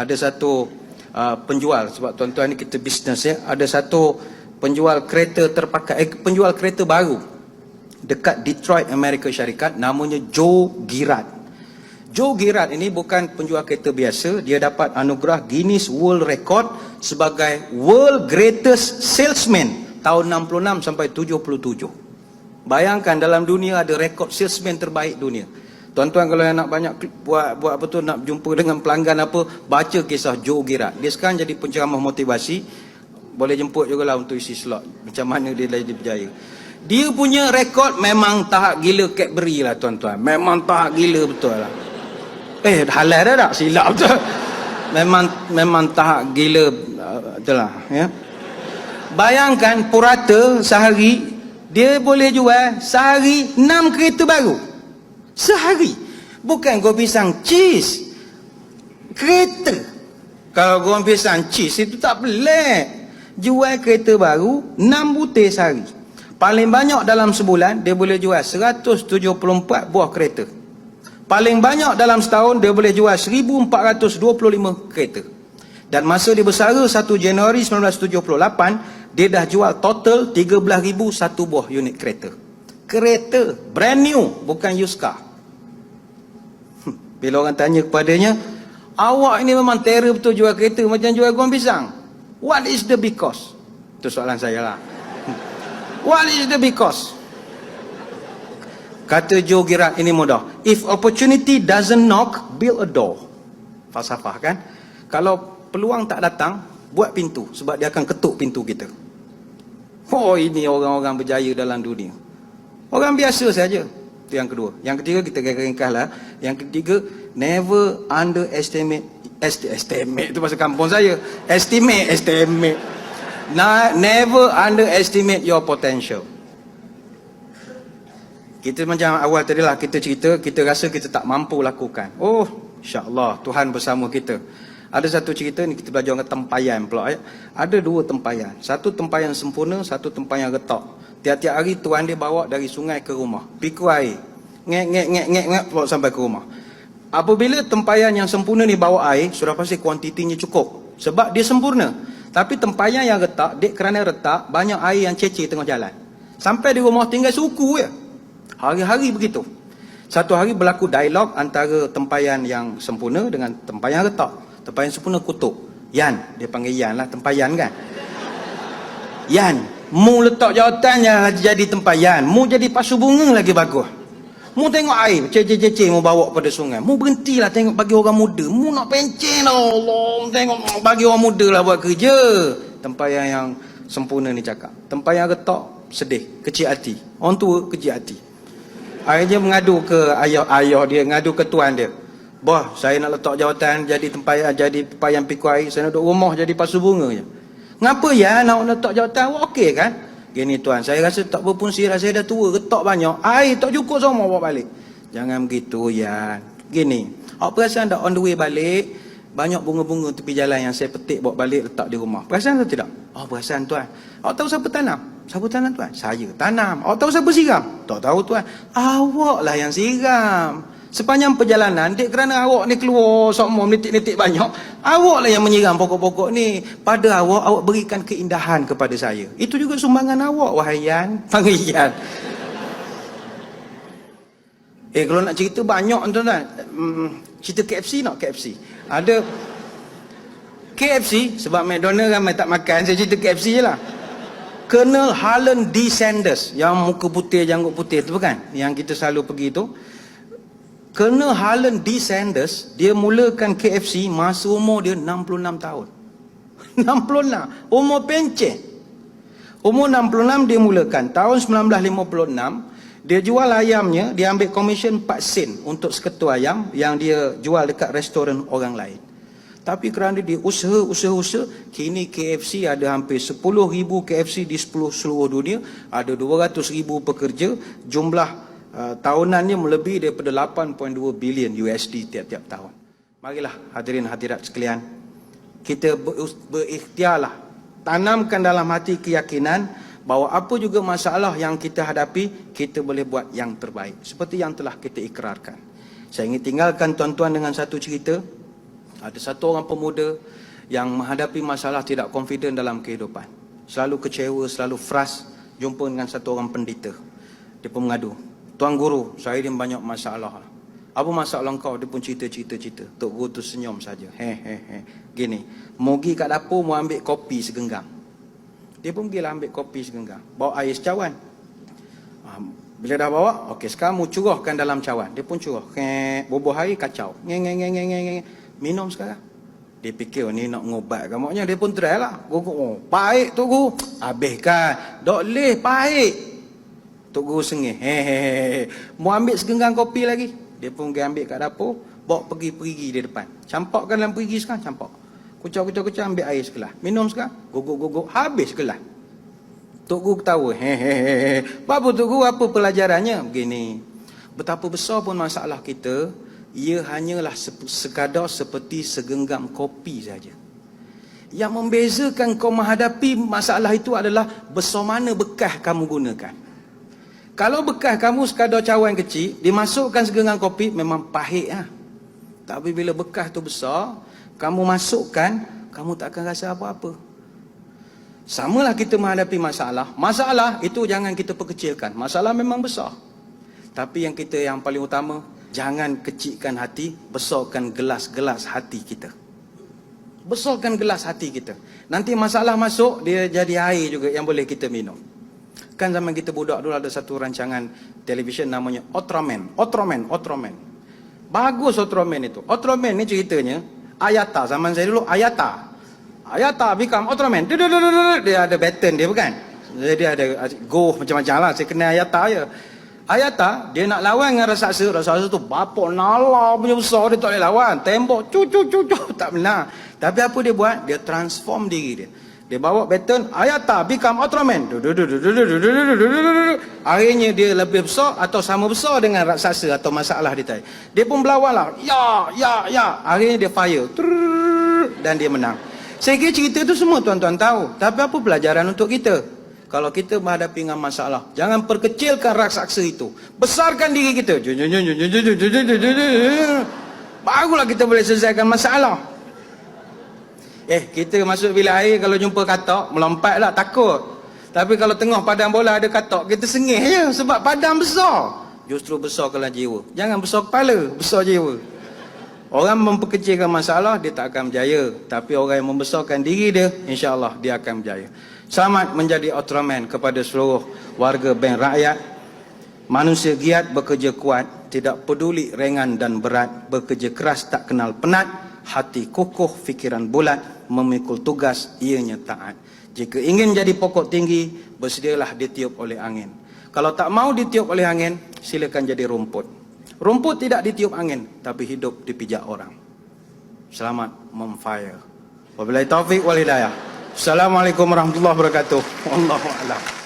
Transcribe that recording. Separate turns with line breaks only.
ada satu penjual, sebab tuan-tuan ni kita bisnes ya, ada satu penjual kereta terpakai, penjual kereta baru dekat Detroit, Amerika Syarikat, namanya Joe Girard. Joe Girard ini bukan penjual kereta biasa, dia dapat anugerah Guinness World Record sebagai World Greatest Salesman tahun 66 sampai 77. Bayangkan dalam dunia ada rekod salesman terbaik dunia. Tuan-tuan kalau yang nak banyak buat apa tu, nak jumpa dengan pelanggan apa, baca kisah Joe Girard. Dia sekarang jadi penceramah motivasi. Boleh jemput jugalah untuk isi slot. Macam mana dia jadi berjaya. Dia punya rekod memang tahap gila Cadbury lah tuan-tuan. Memang tahap gila betul lah. Halal dah tak? Silap betul. Memang tahap gila betul lah ya. Bayangkan purata sehari dia boleh jual sehari 6 kereta baru. Sehari. Bukan goreng pisang cheese. Kereta. Kalau goreng pisang cheese itu tak pelik. Jual kereta baru 6 butir sehari. Paling banyak dalam sebulan dia boleh jual 174 buah kereta. Paling banyak dalam setahun dia boleh jual 1425 kereta. Dan masa dia bersara 1 Januari 1978, dia dah jual total 13,001 buah unit kereta. Kereta brand new, bukan used car. Bila orang tanya kepadanya, awak ini memang terror betul jual kereta macam jual goreng pisang. What is the because? Itu soalan saya lah. What is the because? Kata Joe Girard ini mudah. If opportunity doesn't knock, build a door. Falsafah kan? Kalau peluang tak datang, buat pintu. Sebab dia akan ketuk pintu kita. Oh, ini orang-orang berjaya dalam dunia. Orang biasa saja. Itu yang kedua. Yang ketiga, kita ringkas lah. Yang ketiga, never underestimate. Estimate itu bahasa kampung saya. Estimate. Never underestimate your potential. Kita macam awal tadi lah kita cerita, kita rasa kita tak mampu lakukan. Oh, insyaAllah Tuhan bersama kita. Ada satu cerita ni, kita belajar dengan tempayan pula ya. Ada 2 tempayan. Satu tempayan sempurna, satu tempayan retak. Tiap-tiap hari tuan dia bawa dari sungai ke rumah. Pikul air. Ngek bawa sampai ke rumah. Apabila tempayan yang sempurna ni bawa air, sudah pasti kuantitinya cukup. Sebab dia sempurna. Tapi tempayan yang retak, kerana retak, banyak air yang cecer tengah jalan. Sampai di rumah tinggal suku je. Hari-hari begitu. Satu hari berlaku dialog antara tempayan yang sempurna dengan tempayan retak. Tempayan sempurna kutuk. Yan, dia panggil Yan lah, tempayan kan. Yan, mu letak jawatan yang jadi tempayan. Mu jadi pasu bunga lagi bagus. Mu tengok air, cecer-cecer mu bawa pada sungai. Mu berhentilah tengok bagi orang muda. Mu nak pencen lah Allah. Tengok bagi orang muda lah buat kerja. Tempayan yang sempurna ni cakap. Tempayan retak, sedih, kecil hati. Orang tua, kecil hati. Akhirnya mengadu ke ayah dia, mengadu ke tuan dia. Bah, saya nak letak jawatan jadi tempayan pikul air, saya nak duduk rumah jadi pasu bunga je. Ngapa ya nak letak jawatan? Okey kan? Gini tuan, saya rasa tak berfungsi dah, saya dah tua, retak banyak. Air tak cukup semua bawa balik. Jangan begitu ya. Gini, awak perasan tak on the way balik, banyak bunga-bunga tepi jalan yang saya petik bawa balik letak di rumah. Perasan atau tidak? Oh, perasan tuan. Awak tahu siapa tanam? Siapa tanam tuan? Saya tanam. Awak tahu siapa siram? Tak tahu tuan. Awak lah yang siram. Sepanjang perjalanan, kerana awak ni keluar semua menitik-nitik banyak, awak lah yang menyiram pokok-pokok ni. Pada awak berikan keindahan kepada saya. Itu juga sumbangan awak, wahai Yan. Panggil Yan. Kalau nak cerita banyak tuan-tuan. Cerita KFC nak KFC. Ada KFC, sebab McDonald ramai tak makan, saya cerita KFC je lah. Colonel Harlan D. Sanders, yang muka putih, janggut putih tu kan, yang kita selalu pergi tu. Colonel Harlan D. Sanders, dia mulakan KFC masa umur dia 66 tahun. 66, umur pencet. Umur 66 dia mulakan. Tahun 1956, dia jual ayamnya, dia ambil komisen 4 sen untuk seketul ayam yang dia jual dekat restoran orang lain. Tapi kerana dia usaha, kini KFC ada hampir 10,000 KFC di seluruh dunia. Ada 200,000 pekerja. Jumlah tahunannya melebihi daripada 8.2 bilion USD tiap-tiap tahun. Marilah hadirin hadirat sekalian, kita berikhtiarlah, tanamkan dalam hati keyakinan bahawa apa juga masalah yang kita hadapi, kita boleh buat yang terbaik. Seperti yang telah kita ikrarkan. Saya ingin tinggalkan tuan-tuan dengan satu cerita. Ada satu orang pemuda yang menghadapi masalah tidak confident dalam kehidupan. Selalu kecewa, selalu frust. Jumpa dengan satu orang pendeta. Dia pun mengadu. Tuan Guru, saya ni banyak masalah. Apa masalah kau? Dia pun cerita. Tok Guru tu senyum saja. Gini, mau pergi kat dapur, mau ambil kopi segenggam. Dia pun pergilah ambil kopi segenggam. Bawa air secawan. Bila dah bawa, okey, sekarang mu curahkan dalam cawan. Dia pun curah. Bubuh air, kacau. Minum sekarang. Dia fikir, ni nak ngobat kamaknya. Dia pun try lah. Oh, pahit tu Guru. Habiskan. Dok leh, pahit. Tok Guru sengih. Mau ambil segenggam kopi lagi. Dia pun pergi ambil kat dapur. Bawa perigi di depan. Campakkan dalam perigi sekarang, campak. Kucau, ambil air sekelah. Minum sekarang. Guguk. Habis sekelah. Tok Guru ketawa. Apa Tok Guru, apa pelajarannya? Begini. Betapa besar pun masalah kita, ia hanyalah sekadar seperti segenggam kopi saja. Yang membezakan kau menghadapi masalah itu adalah besar mana bekas kamu gunakan. Kalau bekas kamu sekadar cawan kecil, dimasukkan segenggam kopi, memang pahit lah. Tapi bila bekas tu besar, kamu masukkan, kamu tak akan rasa apa-apa. Samalah kita menghadapi masalah. Masalah itu jangan kita perkecilkan. Masalah memang besar. Tapi yang paling utama, jangan kecilkan hati, besarkan gelas-gelas hati kita. Besarkan gelas hati kita. Nanti masalah masuk, dia jadi air juga yang boleh kita minum. Kan zaman kita budak dulu ada satu rancangan televisyen namanya Ultraman. Bagus Ultraman itu. Ultraman ni ceritanya, Ayata, zaman saya dulu Ayata become Ultraman. Dia ada baton dia bukan? Dia ada go macam-macam lah. Saya kenal Ayata je. Ayata, dia nak lawan dengan raksasa. Raksasa tu bapak nala punya besar, dia tak boleh lawan. Tembok, tak benar. Tapi apa dia buat? Dia transform diri dia. Dia bawa baton, Ayata become Ultraman. Akhirnya dia lebih besar atau sama besar dengan raksasa atau masalah dia tadi. Dia pun berlawan lah. Ya. Akhirnya dia fire. Dan dia menang. Saya kira cerita tu semua tuan-tuan tahu. Tapi apa pelajaran untuk kita? Kalau kita menghadapi dengan masalah, jangan perkecilkan raksasa itu. Besarkan diri kita. Barulah kita boleh selesaikan masalah. Kita masuk bilik air, kalau jumpa katak, melompatlah, takut. Tapi kalau tengah padang bola ada katak, kita sengih je. Sebab padang besar. Justru besarkanlah jiwa. Jangan besar kepala, besar jiwa. Orang memperkecilkan masalah, dia tak akan berjaya. Tapi orang yang membesarkan diri dia, insya-Allah dia akan berjaya. Selamat menjadi Ultraman kepada seluruh warga Bank Rakyat. Manusia giat, bekerja kuat, tidak peduli ringan dan berat, bekerja keras tak kenal penat, hati kokoh, fikiran bulat, memikul tugas, ianya taat. Jika ingin jadi pokok tinggi, bersedialah ditiup oleh angin. Kalau tak mau ditiup oleh angin, silakan jadi rumput. Rumput tidak ditiup angin, tapi hidup dipijak orang. Selamat memfire. Wabillahi taufiq wal hidayah. Assalamualaikum warahmatullahi wabarakatuh. Wallahu a'lam.